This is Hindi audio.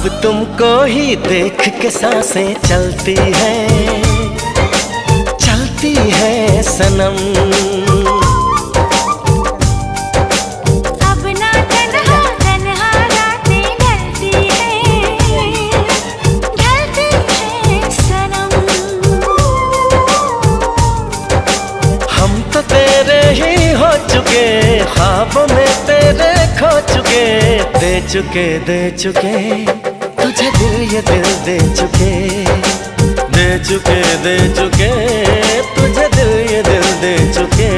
तुमको ही देख के सांसें चलती है सनम। अब ना तन्हा तन्हा रातें ढलती है सनम। हम तो तेरे ही हो चुके, ख्वाबों में तेरे खो चुके, दे चुके तुझे दिल, ये दिल दे चुके तुझे दिल, ये दिल दे चुके।